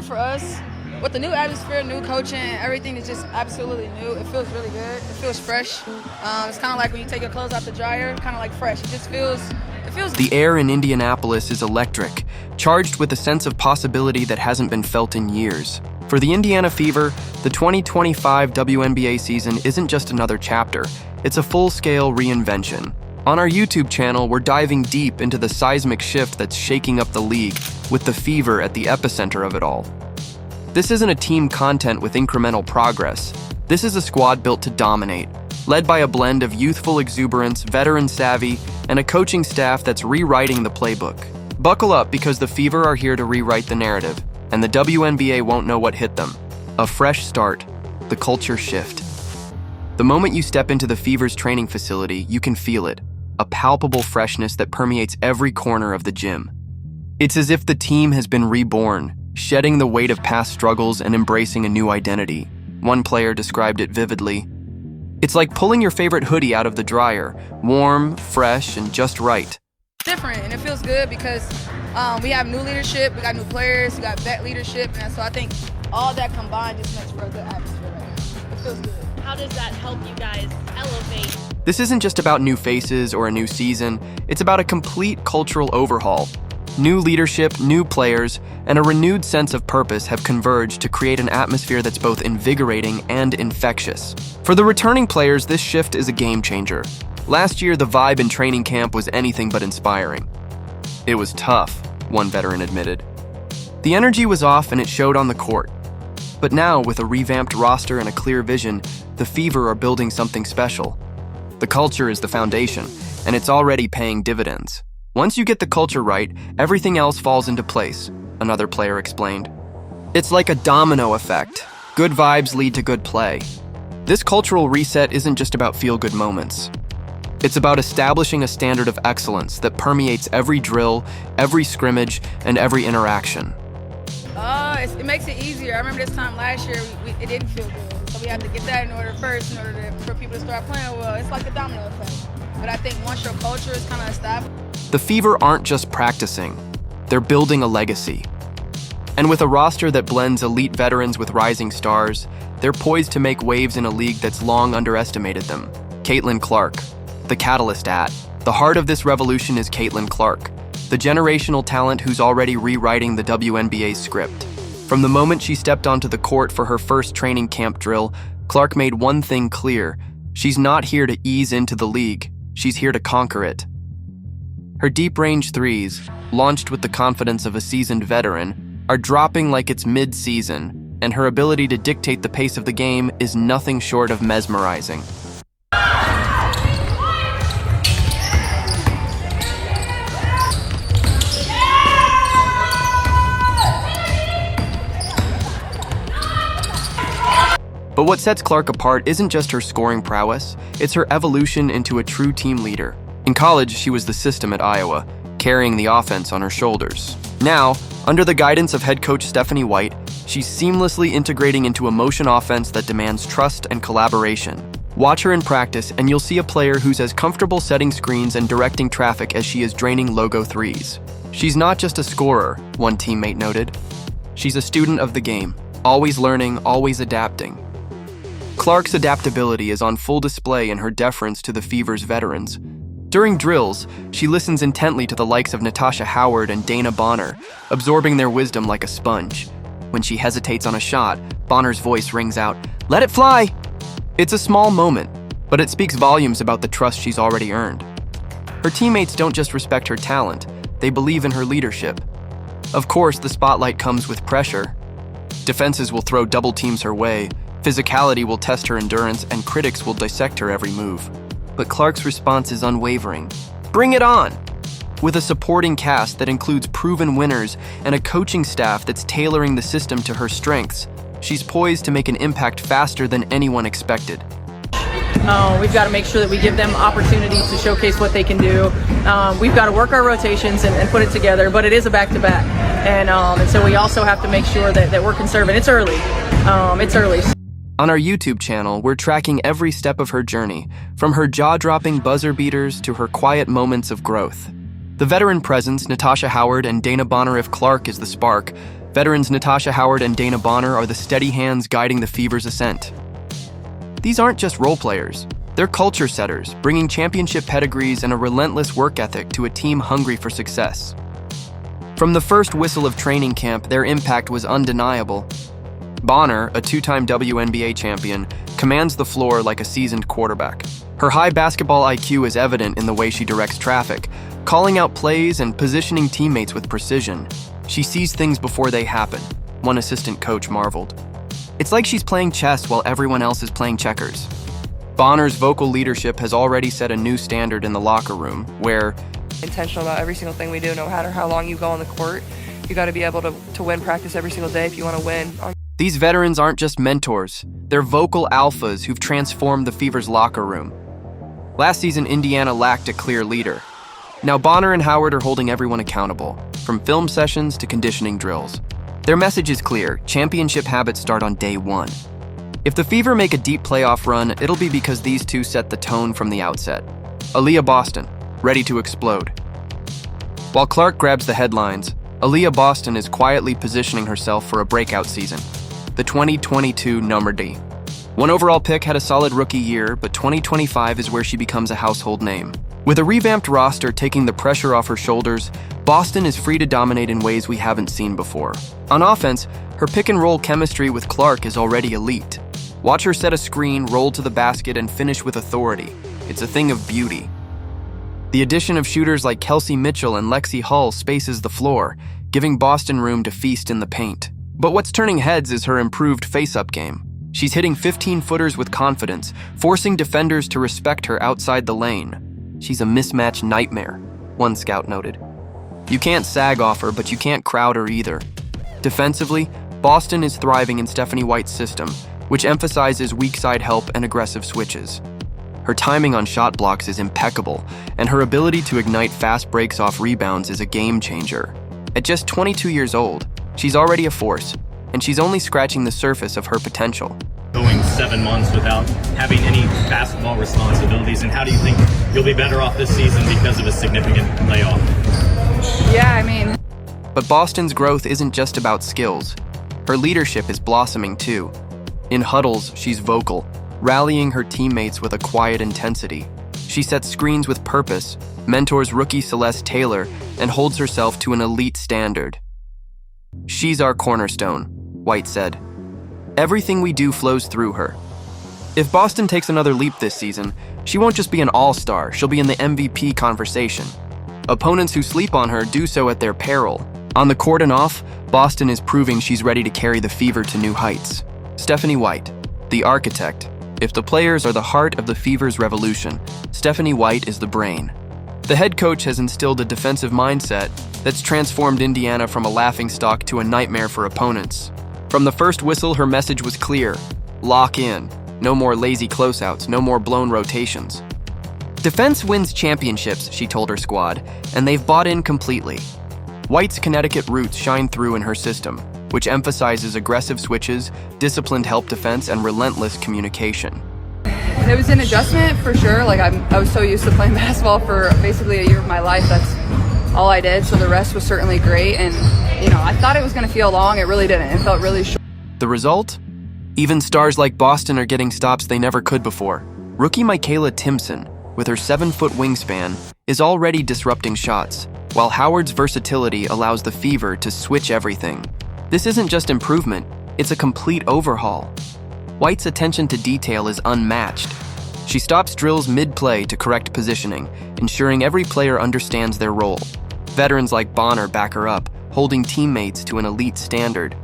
For us, with the new atmosphere, new coaching, everything is just absolutely new. It feels really good. It feels fresh. It's kind of like when you take your clothes out the dryer, kind of like fresh. It feels. The air in Indianapolis is electric, charged with a sense of possibility that hasn't been felt in years. For the Indiana Fever, the 2025 WNBA season isn't just another chapter, it's a full-scale reinvention. On our YouTube channel, we're diving deep into the seismic shift that's shaking up the league, with the Fever at the epicenter of it all. This isn't a team content with incremental progress. This is a squad built to dominate, led by a blend of youthful exuberance, veteran savvy, and a coaching staff that's rewriting the playbook. Buckle up, because the Fever are here to rewrite the narrative, and the WNBA won't know what hit them. A fresh start, the culture shift. The moment you step into the Fever's training facility, you can feel it, a palpable freshness that permeates every corner of the gym. It's as if the team has been reborn, shedding the weight of past struggles and embracing a new identity. One player described it vividly. It's like pulling your favorite hoodie out of the dryer, warm, fresh, and just right. Different, and it feels good because we have new leadership, we got new players, we got vet leadership, and so I think all that combined just makes for a good atmosphere right now. It feels good. How does that help you guys elevate? This isn't just about new faces or a new season, it's about a complete cultural overhaul. New leadership, new players, and a renewed sense of purpose have converged to create an atmosphere that's both invigorating and infectious. For the returning players, this shift is a game changer. Last year, the vibe in training camp was anything but inspiring. It was tough, one veteran admitted. The energy was off and it showed on the court. But now, with a revamped roster and a clear vision, the Fever are building something special. The culture is the foundation, and it's already paying dividends. Once you get the culture right, everything else falls into place, another player explained. It's like a domino effect. Good vibes lead to good play. This cultural reset isn't just about feel-good moments. It's about establishing a standard of excellence that permeates every drill, every scrimmage, and every interaction. It makes it easier. I remember this time last year, it didn't feel good. So we had to get that in order first, in order for people to start playing well. It's like a domino effect. But I think once your culture is kind of established. The Fever aren't just practicing, they're building a legacy. And with a roster that blends elite veterans with rising stars, they're poised to make waves in a league that's long underestimated them. Caitlyn Clark, the catalyst at. The heart of this revolution is Caitlyn Clark, the generational talent who's already rewriting the WNBA script. From the moment she stepped onto the court for her first training camp drill, Clark made one thing clear. She's not here to ease into the league, she's here to conquer it. Her deep-range threes, launched with the confidence of a seasoned veteran, are dropping like it's mid-season, and her ability to dictate the pace of the game is nothing short of mesmerizing. But what sets Clark apart isn't just her scoring prowess, it's her evolution into a true team leader. In college, she was the system at Iowa, carrying the offense on her shoulders. Now, under the guidance of head coach Stephanie White, she's seamlessly integrating into a motion offense that demands trust and collaboration. Watch her in practice, and you'll see a player who's as comfortable setting screens and directing traffic as she is draining logo threes. She's not just a scorer, one teammate noted. She's a student of the game, always learning, always adapting. Clark's adaptability is on full display in her deference to the Fever's veterans. During drills, she listens intently to the likes of Natasha Howard and Dana Bonner, absorbing their wisdom like a sponge. When she hesitates on a shot, Bonner's voice rings out, "Let it fly!" It's a small moment, but it speaks volumes about the trust she's already earned. Her teammates don't just respect her talent, they believe in her leadership. Of course, the spotlight comes with pressure. Defenses will throw double teams her way, physicality will test her endurance, and critics will dissect her every move. But Clark's response is unwavering. Bring it on! With a supporting cast that includes proven winners and a coaching staff that's tailoring the system to her strengths, she's poised to make an impact faster than anyone expected. We've got to make sure that we give them opportunities to showcase what they can do. We've got to work our rotations and put it together, but it is a back-to-back. And so we also have to make sure that we're conserving. It's early. It's early. On our YouTube channel, we're tracking every step of her journey, from her jaw-dropping buzzer beaters to her quiet moments of growth. The veteran presence, Natasha Howard and Dana Bonner, if Clark is the spark, Veterans Natasha Howard and Dana Bonner are the steady hands guiding the Fever's ascent. These aren't just role players. They're culture setters, bringing championship pedigrees and a relentless work ethic to a team hungry for success. From the first whistle of training camp, their impact was undeniable. Bonner, a two-time WNBA champion, commands the floor like a seasoned quarterback. Her high basketball IQ is evident in the way she directs traffic, calling out plays and positioning teammates with precision. She sees things before they happen, one assistant coach marveled. It's like she's playing chess while everyone else is playing checkers. Bonner's vocal leadership has already set a new standard in the locker room, where intentional about every single thing we do, no matter how long you go on the court. You got to be able to win practice every single day if you want to win. These veterans aren't just mentors, they're vocal alphas who've transformed the Fever's locker room. Last season, Indiana lacked a clear leader. Now Bonner and Howard are holding everyone accountable, from film sessions to conditioning drills. Their message is clear: championship habits start on day one. If the Fever make a deep playoff run, it'll be because these two set the tone from the outset. Aaliyah Boston, ready to explode. While Clark grabs the headlines, Aaliyah Boston is quietly positioning herself for a breakout season. The 2022 number D. One overall pick had a solid rookie year, but 2025 is where she becomes a household name. With a revamped roster taking the pressure off her shoulders, Boston is free to dominate in ways we haven't seen before. On offense, her pick-and-roll chemistry with Clark is already elite. Watch her set a screen, roll to the basket, and finish with authority. It's a thing of beauty. The addition of shooters like Kelsey Mitchell and Lexi Hull spaces the floor, giving Boston room to feast in the paint. But what's turning heads is her improved face-up game. She's hitting 15-footers with confidence, forcing defenders to respect her outside the lane. She's a mismatch nightmare, one scout noted. You can't sag off her, but you can't crowd her either. Defensively, Boston is thriving in Stephanie White's system, which emphasizes weak side help and aggressive switches. Her timing on shot blocks is impeccable, and her ability to ignite fast breaks off rebounds is a game changer. At just 22 years old, she's already a force, and she's only scratching the surface of her potential. Going 7 months without having any basketball responsibilities, and how do you think you'll be better off this season because of a significant layoff? But Boston's growth isn't just about skills. Her leadership is blossoming too. In huddles, she's vocal, rallying her teammates with a quiet intensity. She sets screens with purpose, mentors rookie Celeste Taylor, and holds herself to an elite standard. She's our cornerstone, White said. Everything we do flows through her. If Boston takes another leap this season, she won't just be an all-star, she'll be in the MVP conversation. Opponents who sleep on her do so at their peril. On the court and off, Boston is proving she's ready to carry the Fever to new heights. Stephanie White, the architect. If the players are the heart of the Fever's revolution, Stephanie White is the brain. The head coach has instilled a defensive mindset that's transformed Indiana from a laughingstock to a nightmare for opponents. From the first whistle, her message was clear: lock in. No more lazy closeouts, no more blown rotations. Defense wins championships, she told her squad, and they've bought in completely. White's Connecticut roots shine through in her system, which emphasizes aggressive switches, disciplined help defense, and relentless communication. It was an adjustment for sure. I was so used to playing basketball for basically a year of my life. That's all I did. So the rest was certainly great. And, I thought it was going to feel long. It really didn't. It felt really short. The result? Even stars like Boston are getting stops they never could before. Rookie Michaela Timpson, with her 7-foot wingspan, is already disrupting shots, while Howard's versatility allows the Fever to switch everything. This isn't just improvement, it's a complete overhaul. White's attention to detail is unmatched. She stops drills mid-play to correct positioning, ensuring every player understands their role. Veterans like Bonner back her up, holding teammates to an elite standard.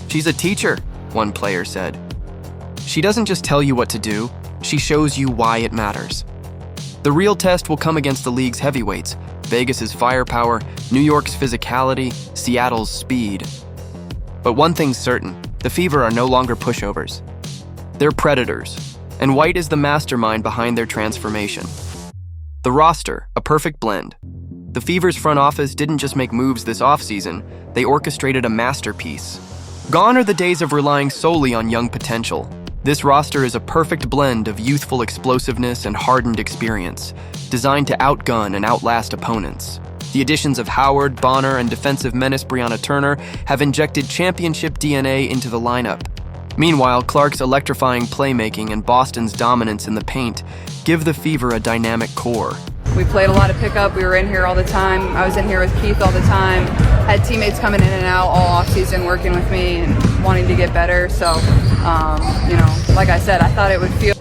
She's a teacher, one player said. She doesn't just tell you what to do, she shows you why it matters. The real test will come against the league's heavyweights: Vegas's firepower, New York's physicality, Seattle's speed. But one thing's certain, the Fever are no longer pushovers. They're predators, and White is the mastermind behind their transformation. The roster, a perfect blend. The Fever's front office didn't just make moves this offseason, they orchestrated a masterpiece. Gone are the days of relying solely on young potential. This roster is a perfect blend of youthful explosiveness and hardened experience, designed to outgun and outlast opponents. The additions of Howard, Bonner, and defensive menace Brianna Turner have injected championship DNA into the lineup. Meanwhile, Clark's electrifying playmaking and Boston's dominance in the paint give the Fever a dynamic core. We played a lot of pickup. We were in here all the time. I was in here with Keith all the time. Had teammates coming in and out all offseason working with me and wanting to get better. So, like I said, I thought it would feel.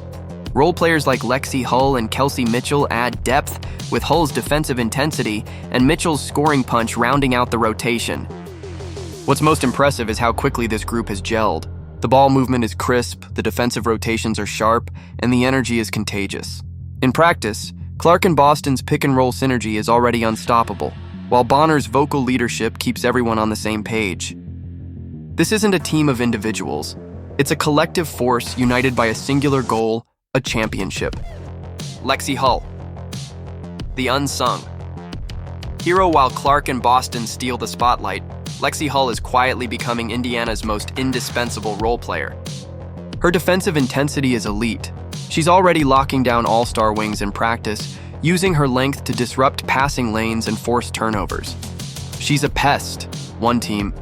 Role players like Lexi Hull and Kelsey Mitchell add depth, with Hull's defensive intensity and Mitchell's scoring punch rounding out the rotation. What's most impressive is how quickly this group has gelled. The ball movement is crisp, the defensive rotations are sharp, and the energy is contagious. In practice, Clark and Boston's pick-and-roll synergy is already unstoppable, while Bonner's vocal leadership keeps everyone on the same page. This isn't a team of individuals. It's a collective force united by a singular goal, a championship. Lexi Hull, the unsung hero. While Clark and Boston steal the spotlight, Lexi Hull is quietly becoming Indiana's most indispensable role player. Her defensive intensity is elite. She's already locking down all-star wings in practice, using her length to disrupt passing lanes and force turnovers. She's a pest, one team